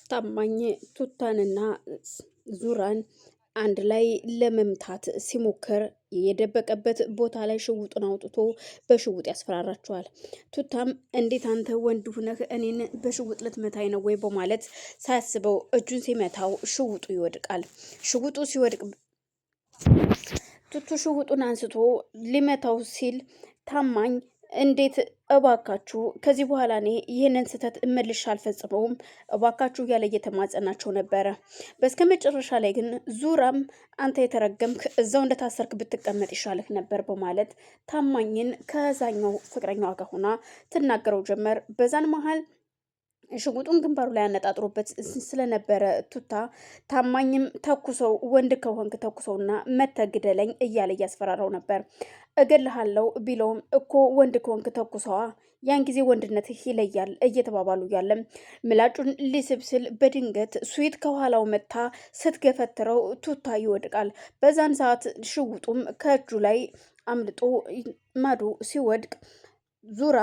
ታማኝ ቱታንና ዙራን አንድ ላይ ለመምታት ሲሞክር የደበቀበት ቦታ ላይ ሽውጡን አውጥቶ በሽውጥ ያስፈራራቸዋል። ቱታም እንዴት አንተ ወንድ ሁነህ እኔን በሽውጥ ልትመታኝ ነው ወይ በማለት ሳያስበው እጁን ሲመታው ሽውጡ ይወድቃል። ሽውጡ ሲወድቅ ቱቱ ሽውጡን አንስቶ ሊመታው ሲል ታማኝ እንዴት እባካችሁ ከዚህ በኋላ እኔ ይህንን ስህተት እመልሽ አልፈጽመውም እባካችሁ እያለ እየተማጸናቸው ነበረ። በስከ መጨረሻ ላይ ግን ዙራም አንተ የተረገምክ እዛው እንደታሰርክ ብትቀመጥ ይሻልህ ነበር በማለት ታማኝን ከዛኛው ፍቅረኛዋ ጋር ሆና ትናገረው ጀመር። በዛን መሀል ሽጉጡን ግንባሩ ላይ አነጣጥሮበት ስለነበረ ቱታ ታማኝም ተኩሰው ወንድ ከሆንክ ተኩሰውና መተግደለኝ እያለ እያስፈራራው ነበር። እገልሃለሁ ቢለውም እኮ ወንድ ከሆንክ ተኩሰዋ ያን ጊዜ ወንድነትህ ይለያል እየተባባሉ ያለም ምላጩን ሊስብ ስል በድንገት ስዊት ከኋላው መታ ስትገፈትረው ቱታ ይወድቃል። በዛን ሰዓት ሽውጡም ከእጁ ላይ አምልጦ ማዶ ሲወድቅ ዙራ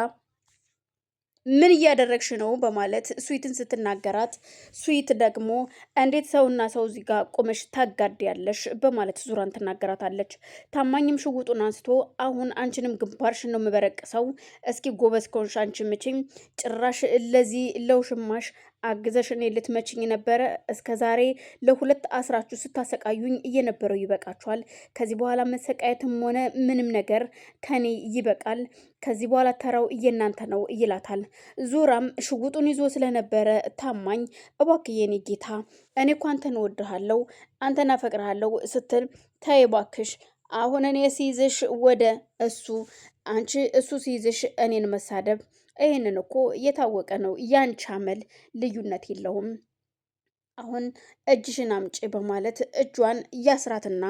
ምን እያደረግሽ ነው በማለት ስዊትን ስትናገራት ስዊት ደግሞ እንዴት ሰውና ሰው እዚህ ጋር ቆመሽ ታጋድያለሽ በማለት ዙራን ትናገራታለች። ታማኝም ሽጉጡን አንስቶ አሁን አንቺንም ግንባርሽን ነው የምበረቅሰው፣ እስኪ ጎበዝ ከሆንሽ አንቺ ምችኝ፣ ጭራሽ ለዚህ ለውሽማሽ አግዘሽ እኔ ልትመችኝ ነበረ። እስከ ዛሬ ለሁለት አስራችሁ ስታሰቃዩኝ እየነበረው ይበቃችኋል። ከዚህ በኋላ መሰቃየትም ሆነ ምንም ነገር ከኔ ይበቃል። ከዚህ በኋላ ተራው እየናንተ ነው ይላታል። ዙራም ሽጉጡን ይዞ ስለነበረ ታማኝ እባክህ የኔ ጌታ እኔ እኮ አንተን እወድሃለሁ አንተን አፈቅርሃለሁ ስትል ተይ እባክሽ አሁን እኔ ሲይዝሽ ወደ እሱ አንቺ እሱ ሲይዝሽ እኔን መሳደብ ይህንን እኮ እየታወቀ ነው። ያንቺ አመል ልዩነት የለውም። አሁን እጅሽን አምጪ በማለት እጇን ያስራትና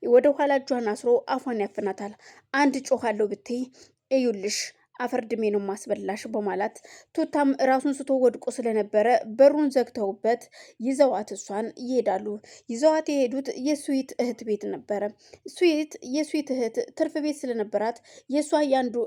ወደ ኋላ እጇን አስሮ አፏን ያፍናታል። አንድ ጮኻለሁ ብትይ እዩልሽ አፈርድሜ ነው ማስበላሽ በማለት ቱታም ራሱን ስቶ ወድቆ ስለነበረ በሩን ዘግተውበት ይዘዋት እሷን ይሄዳሉ። ይዘዋት የሄዱት የስዊት እህት ቤት ነበረ። የስዊት እህት ትርፍ ቤት ስለነበራት የእሷ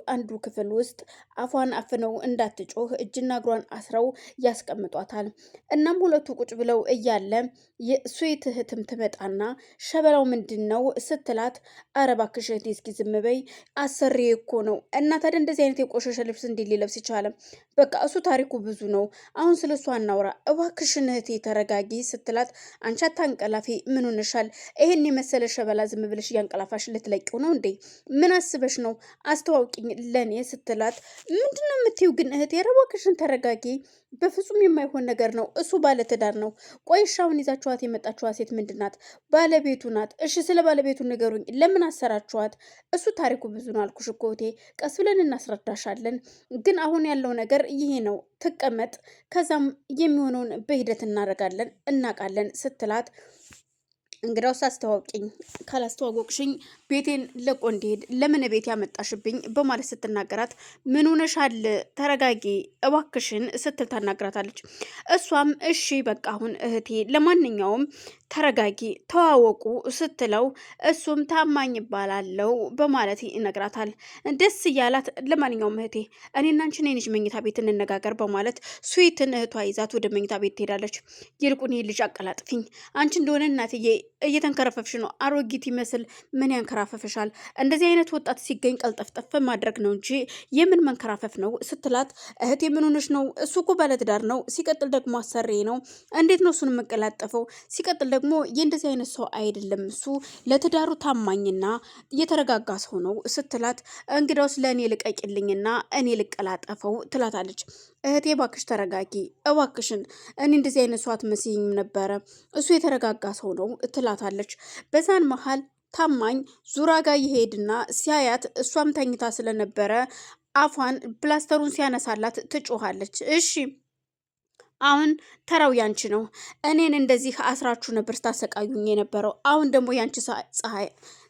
አንዱ ክፍል ውስጥ አፏን አፍነው እንዳትጮህ እጅና እግሯን አስረው ያስቀምጧታል። እናም ሁለቱ ቁጭ ብለው እያለ የስዊት እህትም ትመጣና ሸበላው ምንድን ነው ስትላት፣ ኧረ እባክሽ እህቴ እስኪ ዝም በይ አሰሪ እኮ ነው እና ታዲያ እንደዚህ አይነት የቆሸሸ ልብስ እንዴት ሊለብስ ይቻላል? በቃ እሱ ታሪኩ ብዙ ነው። አሁን ስለ እሱ አናውራ እባክሽን እህቴ ተረጋጊ ስትላት፣ አንቺ አታንቀላፊ ምን ሆነሻል? ይሄን የመሰለ ሸበላ ዝም ብለሽ እያንቀላፋሽ ልትለቂው ነው እንዴ? ምን አስበሽ ነው? አስተዋውቂኝ ለኔ ስትላት፣ ምንድነው የምትይው ግን እህቴ? ኧረ እባክሽን ተረጋጊ። በፍጹም የማይሆን ነገር ነው። እሱ ባለትዳር ነው። ቆይሻውን ይዛችኋት የመጣችኋት ሴት ምንድናት? ባለቤቱ ናት። እሺ ስለ ባለቤቱ ንገሩኝ። ለምን አሰራችኋት? እሱ ታሪኩ ብዙ ነው አልኩሽ እኮ እህቴ፣ ቀስ ብለን እናስረዳሻለን። ግን አሁን ያለው ነገር ይሄ ነው። ትቀመጥ፣ ከዛም የሚሆነውን በሂደት እናቃለን ስትላት፣ እንግዳውስ አስተዋውቂኝ፣ ካላስተዋወቅሽኝ ቤቴን ለቆ እንዲሄድ ለምን ቤት ያመጣሽብኝ በማለት ስትናገራት፣ ምን ሆነሻል? ተረጋጊ እባክሽን ስትል ታናግራታለች። እሷም እሺ በቃ አሁን እህቴ ለማንኛውም ተረጋጊ ተዋወቁ ስትለው፣ እሱም ታማኝ ይባላለው በማለት ይነግራታል። ደስ እያላት ለማንኛውም እህቴ እኔና አንቺ ነሽ መኝታ ቤት እንነጋገር በማለት ስዊትን እህቷ ይዛት ወደ መኝታ ቤት ትሄዳለች። ይልቁን ይህ ልጅ አቀላጥፊኝ፣ አንቺ እንደሆነ እናትዬ እየተንከረፈፍሽ ነው፣ አሮጊት ይመስል ምን ያንከራፈፍሻል? እንደዚህ አይነት ወጣት ሲገኝ ቀልጠፍጠፍ ማድረግ ነው እንጂ የምን መንከራፈፍ ነው ስትላት፣ እህቴ ምን ሆነሽ ነው? እሱ እኮ ባለትዳር ነው፣ ሲቀጥል ደግሞ አሰሬ ነው። እንዴት ነው እሱን የምንቀላጠፈው? ሲቀጥል ደግሞ የእንደዚህ አይነት ሰው አይደለም፣ እሱ ለትዳሩ ታማኝና የተረጋጋ ሰው ነው ስትላት፣ እንግዳውስ ለእኔ ልቀቂልኝና እኔ ልቀላጠፈው ትላታለች። እህቴ እባክሽ ተረጋጊ እባክሽን፣ እኔ እንደዚህ አይነት ሰው አትመስይኝም ነበረ፣ እሱ የተረጋጋ ሰው ነው ትላታለች። በዛን መሀል ታማኝ ዙራ ጋር ይሄድና ሲያያት እሷም ተኝታ ስለነበረ አፏን ፕላስተሩን ሲያነሳላት ትጮኻለች። እሺ አሁን ተራው ያንቺ ነው። እኔን እንደዚህ አስራችሁ ነበር ስታሰቃዩኝ የነበረው። አሁን ደግሞ ያንቺ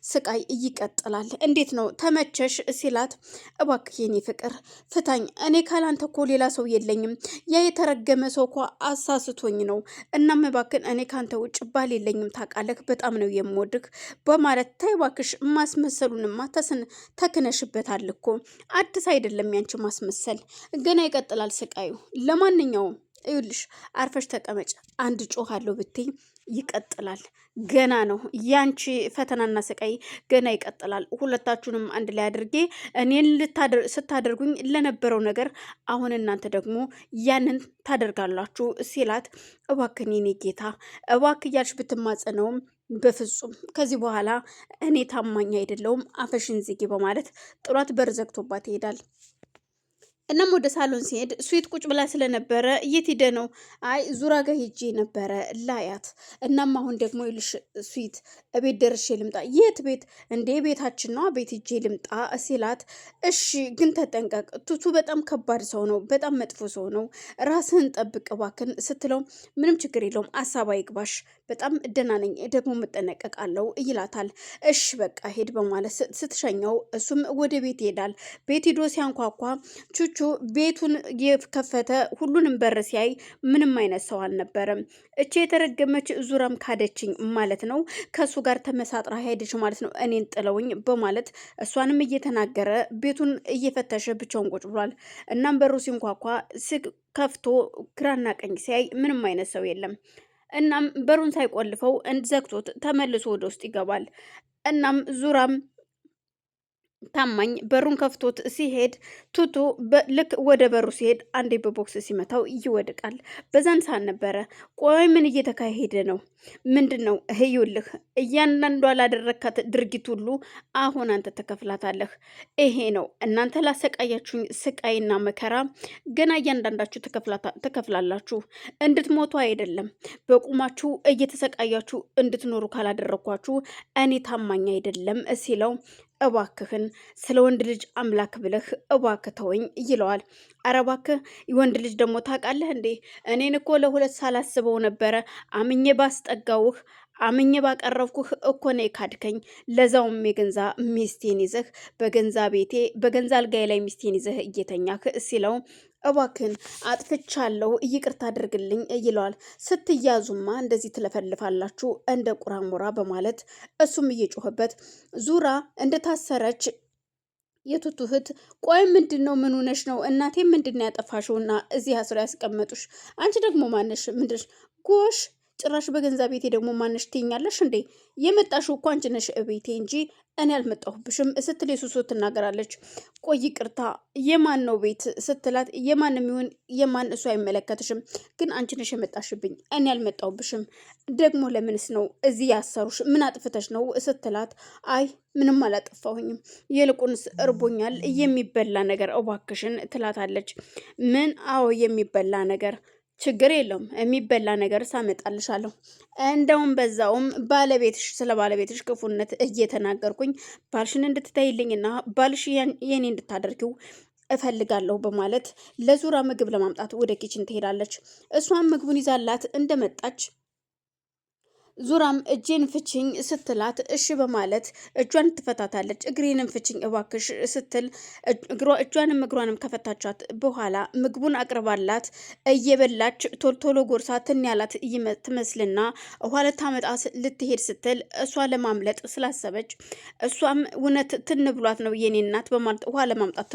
ስቃይ ይቀጥላል። እንዴት ነው ተመቸሽ? ሲላት፣ እባክህ የኔ ፍቅር ፍታኝ። እኔ ካላንተ እኮ ሌላ ሰው የለኝም። ያ የተረገመ ሰው እኮ አሳስቶኝ ነው። እናም እባክን እኔ ካንተ ውጭ ባል የለኝም ታውቃለህ። በጣም ነው የምወድህ በማለት ተይ እባክሽ፣ ማስመሰሉንማ ተክነሽበታል እኮ አዲስ አይደለም ያንቺ ማስመሰል፣ ገና ይቀጥላል ስቃዩ። ለማንኛውም ይኸውልሽ አርፈሽ ተቀመጭ። አንድ ጮኻለሁ ብትይ ይቀጥላል። ገና ነው ያንቺ ፈተናና ስቃይ ገና ይቀጥላል። ሁለታችሁንም አንድ ላይ አድርጌ እኔን ስታደርጉኝ ለነበረው ነገር አሁን እናንተ ደግሞ ያንን ታደርጋላችሁ ሲላት፣ እባክህ የኔ ጌታ እባክህ እያልሽ ብትማጸነውም በፍጹም ከዚህ በኋላ እኔ ታማኝ አይደለሁም፣ አፈሽን ዝጊ በማለት ጥሏት በር ዘግቶባት ይሄዳል። እናም ወደ ሳሎን ሲሄድ ስዊት ቁጭ ብላ ስለነበረ የት ሄደ ነው? አይ ዙራ ጋር ሄጄ ነበረ ላያት። እናም አሁን ደግሞ ይልሽ ስዊት እቤት ደርሼ ልምጣ። የት ቤት እንዴ? ቤታችን ነው፣ ቤት ሄጄ ልምጣ ሲላት፣ እሺ ግን ተጠንቀቅ፣ ቱቱ በጣም ከባድ ሰው ነው፣ በጣም መጥፎ ሰው ነው፣ ራስህን ጠብቅ እባክን ስትለው፣ ምንም ችግር የለውም አሳብ አይግባሽ፣ በጣም ደህና ነኝ፣ ደግሞ እጠነቀቃለሁ ይላታል። እሺ በቃ ሄድ በማለት ስትሸኘው እሱም ወደ ቤት ይሄዳል። ቤት ሂዶ ሲያንኳኳ ቹቹ ቤቱን የከፈተ ሁሉንም በር ሲያይ ምንም አይነት ሰው አልነበረም። እቺ የተረገመች ዙራም ካደችኝ ማለት ነው፣ ከእሱ ጋር ተመሳጥራ ሄደች ማለት ነው እኔን ጥለውኝ በማለት እሷንም እየተናገረ ቤቱን እየፈተሸ ብቻውን ቁጭ ብሏል። እናም በሩ ሲንኳኳ ከፍቶ ግራና ቀኝ ሲያይ ምንም አይነት ሰው የለም። እናም በሩን ሳይቆልፈው ዘግቶት ተመልሶ ወደ ውስጥ ይገባል። እናም ዙራም ታማኝ በሩን ከፍቶት ሲሄድ ቱቱ ልክ ወደ በሩ ሲሄድ አንዴ በቦክስ ሲመታው ይወድቃል። በዛን ሰዓት ነበረ ቆይ ምን እየተካሄደ ነው? ምንድን ነው? ይኸውልህ እያንዳንዷ ላደረካት ድርጊት ሁሉ አሁን አንተ ተከፍላታለህ። ይሄ ነው እናንተ ላሰቃያችሁኝ ስቃይና መከራ ገና እያንዳንዳችሁ ተከፍላላችሁ። እንድትሞቱ አይደለም በቁማችሁ እየተሰቃያችሁ እንድትኖሩ ካላደረኳችሁ እኔ ታማኝ አይደለም ሲለው እባክህን ስለ ወንድ ልጅ አምላክ ብለህ እባክህ ተወኝ ይለዋል። አረ እባክህ ወንድ ልጅ ደግሞ ታውቃለህ እንዴ? እኔን እኮ ለሁለት ሳላስበው ነበረ አምኜ ባስጠጋውህ አምኜ ባቀረብኩህ እኮ ነው የካድከኝ። ለዛውም የገንዛ ሚስቴን ይዘህ በገንዛ ቤቴ በገንዛ አልጋዬ ላይ ሚስቴን ይዘህ እየተኛህ ሲለው እባክን አጥፍቻለሁ ይቅርታ አድርግልኝ ይለዋል። ስትያዙማ እንደዚህ ትለፈልፋላችሁ እንደ ቁራሙራ በማለት እሱም እየጮኸበት ዙራ እንደታሰረች የቱቱ እህት ቆይ ምንድን ነው? ምን ሆነሽ ነው? እናቴ ምንድን ነው ያጠፋሽውና እዚህ አስሮ ያስቀመጡሽ? አንቺ ደግሞ ማነሽ? ምንድነሽ? ጎሽ ጭራሽ በገንዛ ቤቴ ደግሞ ማነሽ ትይኛለሽ እንዴ? የመጣሽው እኮ አንቺ ነሽ እቤቴ እንጂ እኔ አልመጣሁብሽም ስትል የሱሱ ትናገራለች። ቆይ ቅርታ የማን ነው ቤት ስትላት፣ የማንም ይሁን የማን እሱ አይመለከትሽም፣ ግን አንቺ ነሽ የመጣሽብኝ፣ እኔ አልመጣሁብሽም። ደግሞ ለምንስ ነው እዚህ ያሰሩሽ? ምን አጥፍተሽ ነው ስትላት፣ አይ ምንም አላጠፋሁኝም፣ ይልቁንስ እርቦኛል፣ የሚበላ ነገር እባክሽን ትላታለች። ምን? አዎ የሚበላ ነገር ችግር የለውም የሚበላ ነገር ሳመጣልሻለሁ። እንደውም በዛውም ባለቤትሽ ስለ ባለቤትሽ ክፉነት እየተናገርኩኝ ባልሽን እንድትተይልኝና ባልሽ የኔ እንድታደርጊው እፈልጋለሁ በማለት ለዙራ ምግብ ለማምጣት ወደ ኪችን ትሄዳለች። እሷም ምግቡን ይዛላት እንደመጣች ዙራም እጄን ፍችኝ ስትላት እሺ በማለት እጇን ትፈታታለች። እግሬንም ፍችኝ እባክሽ ስትል እጇንም እግሯንም ከፈታቻት በኋላ ምግቡን አቅርባላት እየበላች ቶሎ ጎርሳ ትን ያላት ትመስልና ውሃ ልታመጣ ልትሄድ ስትል እሷ ለማምለጥ ስላሰበች እሷም እውነት ትን ብሏት ነው የኔ እናት በማለት ውሃ ለማምጣት